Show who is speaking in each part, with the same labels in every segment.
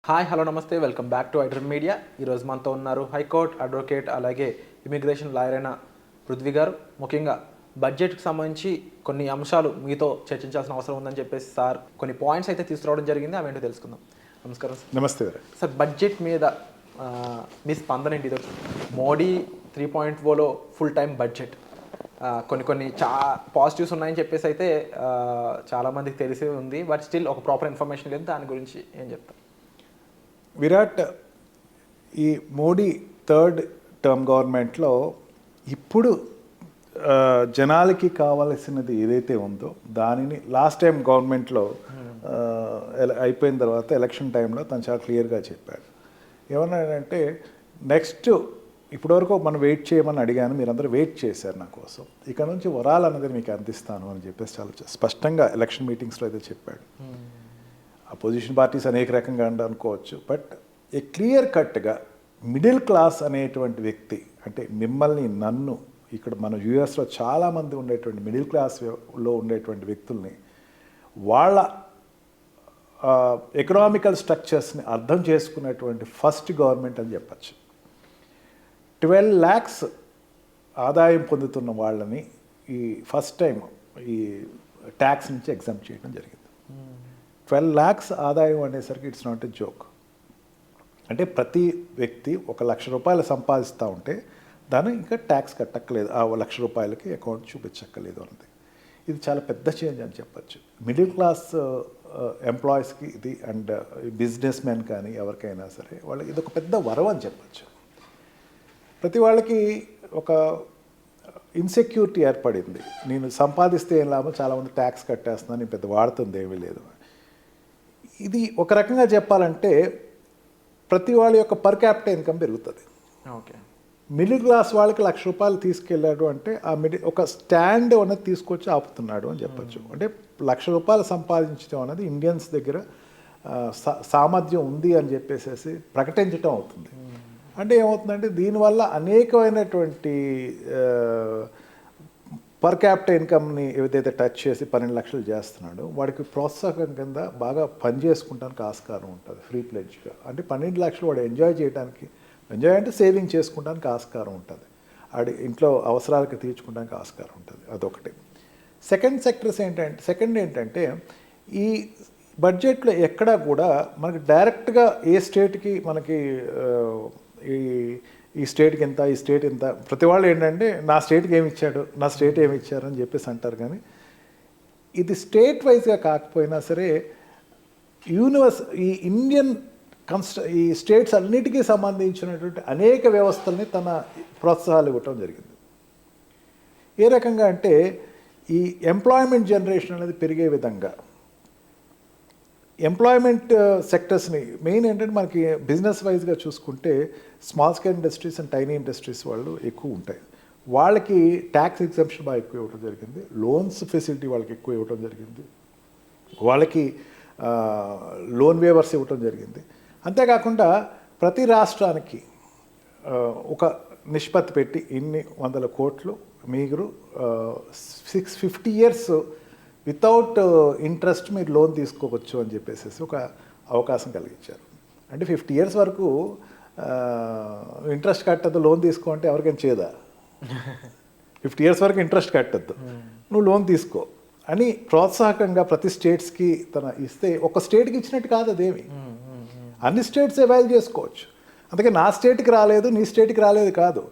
Speaker 1: Hi hello నమస్తే welcome back to iDream media. ఈరోజు మనతో ఉన్నారు హైకోర్టు అడ్వకేట్ అలాగే ఇమిగ్రేషన్ లాయర్ అయిన పృథ్వీ గారు. ముఖ్యంగా బడ్జెట్కి సంబంధించి కొన్ని అంశాలు మీతో చర్చించాల్సిన అవసరం ఉందని చెప్పేసి సార్ కొన్ని పాయింట్స్ అయితే తీసుకురావడం జరిగింది, అవేంటో తెలుసుకుందాం. నమస్కారం సార్.
Speaker 2: నమస్తే
Speaker 1: సార్, బడ్జెట్ మీద మీ స్పందన ఏంటి? ఈరోజు మోడీ 3.0లో ఫుల్ టైం బడ్జెట్ కొన్ని పాజిటివ్స్ ఉన్నాయని చెప్పేసి అయితే చాలామందికి తెలిసి ఉంది, బట్ స్టిల్ ఒక ప్రాపర్ ఇన్ఫర్మేషన్ లేదు. దాని గురించి ఏం చెప్తారు?
Speaker 2: విరాట్, ఈ మోడీ థర్డ్ టర్మ్ గవర్నమెంట్లో ఇప్పుడు జనాలకి కావాల్సినది ఏదైతే ఉందో దానిని లాస్ట్ టైం గవర్నమెంట్లో అయిపోయిన తర్వాత ఎలక్షన్ టైంలో తను చాలా క్లియర్గా చెప్పాడు. ఏమన్నాడంటే నెక్స్ట్ ఇప్పటివరకు మనం వెయిట్ చేయమని అడిగాను, మీరందరూ వెయిట్ చేశారు నా కోసం, ఇక్కడ నుంచి వరాలు అన్నది మీకు అందిస్తాను అని చెప్పేసి చాలా స్పష్టంగా ఎలక్షన్ మీటింగ్స్లో అయితే చెప్పాడు. అపోజిషన్ పార్టీస్ అనేక రకంగా అనుకోవచ్చు, బట్ ఏ క్లియర్ కట్గా మిడిల్ క్లాస్ అనేటువంటి వ్యక్తి, అంటే మిమ్మల్ని నన్ను ఇక్కడ మన యూఎస్లో చాలామంది ఉండేటువంటి మిడిల్ క్లాస్లో ఉండేటువంటి వ్యక్తుల్ని వాళ్ళ ఎకనామికల్ స్ట్రక్చర్స్ని అర్థం చేసుకునేటువంటి ఫస్ట్ గవర్నమెంట్ అని చెప్పచ్చు. 12 lakhs ఆదాయం పొందుతున్న వాళ్ళని ఈ ఫస్ట్ టైం ఈ ట్యాక్స్ నుంచి ఎగ్జామ్ చేయడం జరిగింది. 12 lakhs ఆదాయం అనేసరికి ఇట్స్ నాట్ ఎ జోక్. అంటే ప్రతి వ్యక్తి 1 లక్ష రూపాయలు సంపాదిస్తూ ఉంటే దాన్ని ఇంకా ట్యాక్స్ కట్టక్కలేదు, ఆ 1 లక్ష రూపాయలకి అకౌంట్ చూపించక్కలేదు అన్నది. ఇది చాలా పెద్ద చేంజ్ అని చెప్పచ్చు మిడిల్ క్లాస్ ఎంప్లాయీస్కి ఇది, అండ్ బిజినెస్ మెన్ కానీ ఎవరికైనా సరే వాళ్ళకి ఇది ఒక పెద్ద వరం అని చెప్పచ్చు. ప్రతి వాళ్ళకి ఒక ఇన్సెక్యూరిటీ ఏర్పడింది, నేను సంపాదిస్తే ఏం లాభం, చాలామంది ట్యాక్స్ కట్టేస్తున్నాను, నేను పెద్ద వాడుతుంది ఏమీ లేదు. ఇది ఒక రకంగా చెప్పాలంటే ప్రతి వాళ్ళ యొక్క పర్ క్యాపిటల్ ఇన్కమ్ పెరుగుతుంది.
Speaker 1: ఓకే,
Speaker 2: మిడిల్ క్లాస్ వాళ్ళకి 1 లక్ష రూపాయలు తీసుకెళ్ళాడు అంటే ఆ ఒక స్టాండ్ అనేది తీసుకొచ్చి ఆపుతున్నాడు అని చెప్పచ్చు. అంటే 1 లక్ష రూపాయలు సంపాదించడం అనేది ఇండియన్స్ దగ్గర సామర్థ్యం ఉంది అని చెప్పేసి ప్రకటించడం అవుతుంది. అంటే ఏమవుతుందంటే దీనివల్ల అనేకమైనటువంటి పర్ క్యాపిటల్ ఇన్కమ్ని ఏదైతే టచ్ చేసి 12 లక్షలు చేస్తున్నాడో వాడికి ప్రోత్సాహం కింద బాగా పని చేసుకుంటానికి ఆస్కారం ఉంటుంది ఫ్రీ ప్లెడ్జ్గా. అంటే 12 లక్షలు వాడు ఎంజాయ్ చేయడానికి, ఎంజాయ్ అంటే సేవింగ్ చేసుకుంటానికి ఆస్కారం ఉంటుంది, వాడి ఇంట్లో అవసరాలకు తీర్చుకోవడానికి ఆస్కారం ఉంటుంది. అదొకటి. సెకండ్ ఏంటంటే ఈ బడ్జెట్లో ఎక్కడా కూడా మనకి డైరెక్ట్గా ఏ స్టేట్కి మనకి ఈ స్టేట్కి ఎంత, ఈ స్టేట్ ఎంత, ప్రతి వాళ్ళు ఏంటంటే నా స్టేట్కి ఏమి ఇచ్చాడు, నా స్టేట్ ఏమి ఇచ్చారు అని చెప్పేసి అంటారు. కానీ ఇది స్టేట్ వైజ్గా కాకపోయినా సరే ఈ ఇండియన్ ఈ స్టేట్స్ అన్నిటికీ సంబంధించినటువంటి అనేక వ్యవస్థల్ని తన ప్రోత్సాహాలు ఇవ్వటం జరిగింది. ఏ రకంగా అంటే ఈ ఎంప్లాయ్మెంట్ జనరేషన్ అనేది పెరిగే విధంగా ఎంప్లాయ్మెంట్ సెక్టర్స్ని మెయిన్ ఏంటంటే మనకి బిజినెస్ వైజ్గా చూసుకుంటే small scale industries and tiny industries వాళ్ళు ఎక్కువ ఉంటాయి. వాళ్ళకి ట్యాక్స్ ఎగ్జంప్షన్ బాగా ఎక్కువ ఇవ్వడం జరిగింది, లోన్స్ ఫెసిలిటీ వాళ్ళకి ఎక్కువ ఇవ్వడం జరిగింది, వాళ్ళకి లోన్ వేవర్స్ ఇవ్వడం జరిగింది. అంతేకాకుండా ప్రతి రాష్ట్రానికి ఒక నిష్పత్తి పెట్టి ఇన్ని 100 కోట్లు మీరు 50 years వితౌట్ ఇంట్రెస్ట్ మీరు లోన్ తీసుకోవచ్చు అని చెప్పేసి ఒక అవకాశం కలిగించారు. అంటే 50 years వరకు ఇంట్రెస్ట్ కట్టద్దు, లోన్ తీసుకో అంటే ఎవరికైనా చేదా? 50 years వరకు ఇంట్రెస్ట్ కట్టద్దు, నువ్వు లోన్ తీసుకో అని ప్రోత్సాహకంగా ప్రతి స్టేట్స్కి తన ఇస్తే, ఒక స్టేట్కి ఇచ్చినట్టు కాదు అదేమి, అన్ని స్టేట్స్ అవైల్ చేసుకోవచ్చు. అందుకే నా స్టేట్కి రాలేదు, నీ స్టేట్కి రాలేదు కాదు,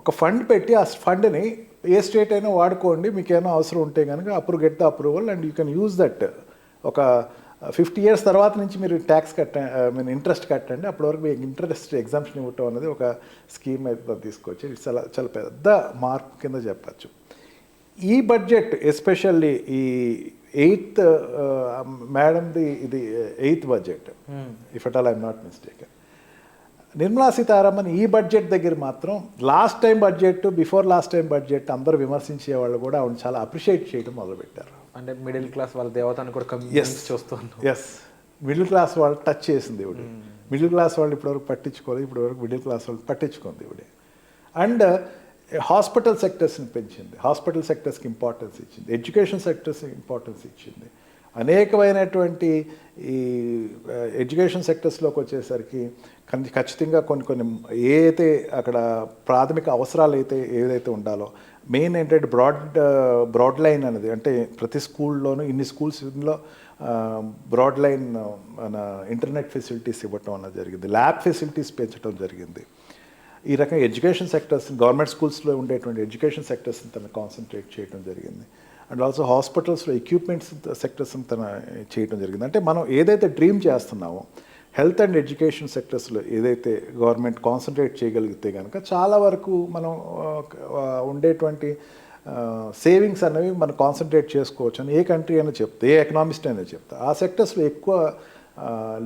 Speaker 2: ఒక ఫండ్ పెట్టి ఆ ఫండ్ని ఏ స్టేట్ అయినా వాడుకోండి, మీకు ఏమైనా అవసరం ఉంటే కనుక get the approval and you can use that. ఒక 50 years తర్వాత నుంచి మీరు ట్యాక్స్ మీరు ఇంట్రెస్ట్ కట్టండి, అప్పటి వరకు మీకు ఇంట్రెస్ట్ ఎగ్జామ్షన్ ఇవ్వటం అనేది ఒక స్కీమ్ అయితే తీసుకొచ్చి ఇట్స్ చాలా పెద్ద మార్క్ కింద చెప్పచ్చు. ఈ బడ్జెట్ ఎస్పెషల్లీ ఈ 8th మేడంది ఇది 8th budget, if at all I'm not mistaken. Nirmala Sitharaman ఈ బడ్జెట్ దగ్గర మాత్రం last time budget, before last time budget అందరూ విమర్శించే వాళ్ళు కూడా ఆవిడ చాలా అప్రిషియేట్ చేయడం మొదలుపెట్టారు.
Speaker 1: అంటే మిడిల్ క్లాస్ వాళ్ళ దేవతను కూడా చూస్తున్నాం.
Speaker 2: ఎస్, మిడిల్ క్లాస్ వాళ్ళు టచ్ చేసింది ఇవిడే. మిడిల్ క్లాస్ వాళ్ళు ఇప్పటివరకు పట్టించుకోలేదు, ఇప్పటివరకు మిడిల్ క్లాస్ వాళ్ళు పట్టించుకుంది ఇవిడే. అండ్ హాస్పిటల్ సెక్టర్స్ని పెంచింది, హాస్పిటల్ సెక్టర్స్కి ఇంపార్టెన్స్ ఇచ్చింది, ఎడ్యుకేషన్ సెక్టర్స్కి ఇంపార్టెన్స్ ఇచ్చింది. అనేకమైనటువంటి ఈ ఎడ్యుకేషన్ సెక్టర్స్లోకి వచ్చేసరికి ఖచ్చితంగా కొన్ని ఏదైతే అక్కడ ప్రాథమిక అవసరాలు ఏదైతే ఉండాలో మెయిన్ ఏంటంటే బ్రాడ్ లైన్ అనేది, అంటే ప్రతి స్కూల్లోనూ ఇన్ని స్కూల్స్లో బ్రాడ్ లైన్ మన ఇంటర్నెట్ ఫెసిలిటీస్ ఇవ్వటం అన్నది జరిగింది, ల్యాబ్ ఫెసిలిటీస్ పెంచడం జరిగింది. ఈ రకంగా ఎడ్యుకేషన్ సెక్టర్స్, గవర్నమెంట్ స్కూల్స్లో ఉండేటువంటి ఎడ్యుకేషన్ సెక్టర్స్ని తను కాన్సన్ట్రేట్ చేయడం జరిగింది. అండ్ ఆల్సో హాస్పిటల్స్లో ఎక్విప్మెంట్స్ సెక్టర్స్ని తన చేయడం జరిగింది. అంటే మనం ఏదైతే డ్రీమ్ చేస్తున్నామో హెల్త్ అండ్ ఎడ్యుకేషన్ సెక్టర్స్లో ఏదైతే గవర్నమెంట్ కాన్సన్ట్రేట్ చేయగలిగితే కనుక చాలా వరకు మనం ఉండేటువంటి సేవింగ్స్ అనేవి మనం కాన్సన్ట్రేట్ చేసుకోవచ్చు అని ఏ కంట్రీ అయినా చెప్తే, ఏ ఎకనామిస్ట్ అయినా చెప్తే, ఆ సెక్టర్స్లో ఎక్కువ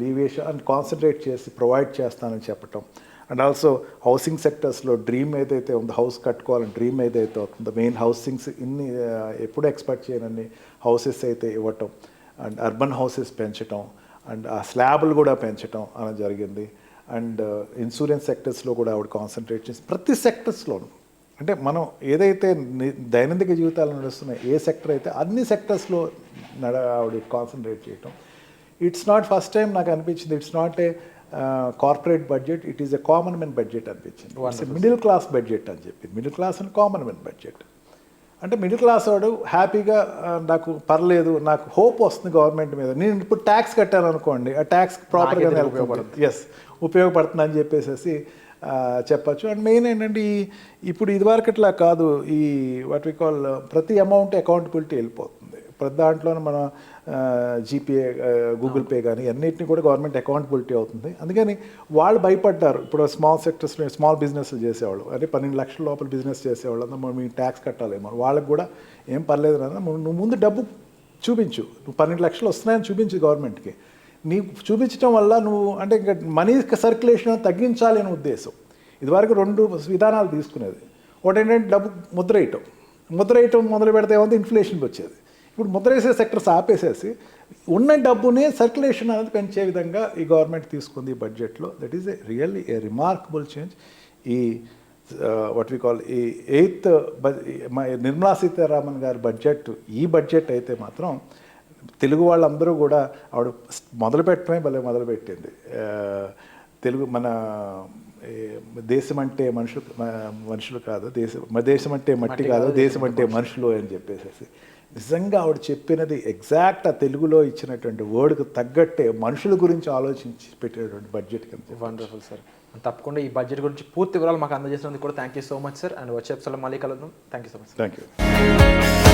Speaker 2: లీవేషన్ అండ్ కాన్సన్ట్రేట్ చేసి ప్రొవైడ్ చేస్తానని చెప్పటం. అండ్ ఆల్సో హౌసింగ్ సెక్టర్స్లో డ్రీమ్ ఏదైతే ఉందో, హౌస్ కట్టుకోవాలని డ్రీమ్ ఏదైతే అవుతుందో, మెయిన్ హౌసింగ్స్ ఎప్పుడు ఎక్స్పెక్ట్ చేయనన్ని హౌసెస్ అయితే ఇవ్వటం, అండ్ అర్బన్ హౌసెస్ పెంచటం, అండ్ ఆ స్లాబ్లు కూడా పెంచటం అనేది జరిగింది. అండ్ ఇన్సూరెన్స్ సెక్టర్స్లో కూడా ఆవిడ కాన్సన్ట్రేట్ చేసి ప్రతి సెక్టర్స్లోనూ, అంటే మనం ఏదైతే దైనందిక జీవితాలు నడుస్తున్నాయి ఏ సెక్టర్ అయితే అన్ని సెక్టర్స్లో ఆవిడ కాన్సన్ట్రేట్ చేయటం. ఇట్స్ నాట్ ఫస్ట్ టైం నాకు అనిపించింది, it's not a corporate budget, it is a common men budget అనిపించింది. ఇట్స్ మిడిల్ క్లాస్ బడ్జెట్ అని చెప్పింది. Middle class and common men budget అంటే మిడిల్ క్లాస్ వాడు హ్యాపీగా నాకు పర్లేదు, నాకు హోప్ వస్తుంది గవర్నమెంట్ మీద, నేను ఇప్పుడు ట్యాక్స్ కట్టాను అనుకోండి, ఆ ట్యాక్స్ ప్రాపర్గా ఉపయోగపడుతుంది, ఉపయోగపడుతుంది అని చెప్పేసి చెప్పచ్చు. అండ్ మెయిన్ ఏంటంటే ఇప్పుడు ఇదివరకట్లా కాదు, ఈ వాట్ వి కాల్ ప్రతి అమౌంట్ అకౌంటబిలిటీ వెళ్ళిపోతుంది. ప్రతి దాంట్లోనే మన జీపే, గూగుల్ పే కానీ అన్నిటిని కూడా గవర్నమెంట్ అకౌంటబిలిటీ అవుతుంది. అందుకని వాళ్ళు భయపడ్డారు. ఇప్పుడు స్మాల్ సెక్టర్స్లో స్మాల్ బిజినెస్లు చేసేవాళ్ళు, అంటే 12 లక్షల లోపల బిజినెస్ చేసేవాళ్ళు అందరూ మనం మీ ట్యాక్స్ కట్టాలేమో, వాళ్ళకి కూడా ఏం పర్లేదు నాన్న, నువ్వు ముందు డబ్బు చూపించు, నువ్వు 12 లక్షలు వస్తున్నాయని చూపించు గవర్నమెంట్కి. నీకు చూపించడం వల్ల నువ్వు అంటే ఇంకా మనీ సర్క్యులేషన్ తగ్గించాలి అనే ఉద్దేశం. ఇదివరకు 2 విధానాలు తీసుకునేది. ఒకటి ఏంటంటే డబ్బు ముద్ర వేయటం మొదలు పెడితే ఏమంటే ఇన్ఫ్లేషన్కి వచ్చేది. ఇప్పుడు ముద్ర వేసే సెక్టర్స్ ఆపేసేసి ఉన్న డబ్బునే సర్క్యులేషన్ అనేది పెంచే విధంగా ఈ గవర్నమెంట్ తీసుకుంది ఈ బడ్జెట్లో. That is really A remarkable change. ఈ వాట్ వి కాల్ ఈ 8th నిర్మలా సీతారామన్ గారి బడ్జెట్, ఈ బడ్జెట్ అయితే మాత్రం తెలుగు వాళ్ళందరూ కూడా ఆవిడ మొదలుపెట్టడమే భలే మొదలుపెట్టింది. తెలుగు మన దేశం అంటే మనుషులు కాదు, దేశం అంటే మట్టి కాదు, దేశం అంటే మనుషులు అని చెప్పేసి నిజంగా ఆవిడ చెప్పినది ఎగ్జాక్ట్ ఆ తెలుగులో ఇచ్చినటువంటి వర్డ్కి తగ్గట్టే మనుషుల గురించి ఆలోచించి పెట్టేటువంటి బడ్జెట్ కింద.
Speaker 1: Wonderful sir. తప్పకుండా ఈ బడ్జెట్ గురించి పూర్తి వివరాలు మాకు అందజేసినందుకు కూడా thank you so much sir. And వచ్చే ఎపిసోడ్లో మళ్ళీ కలుద్దాం. Thank you so much.
Speaker 2: Thank you.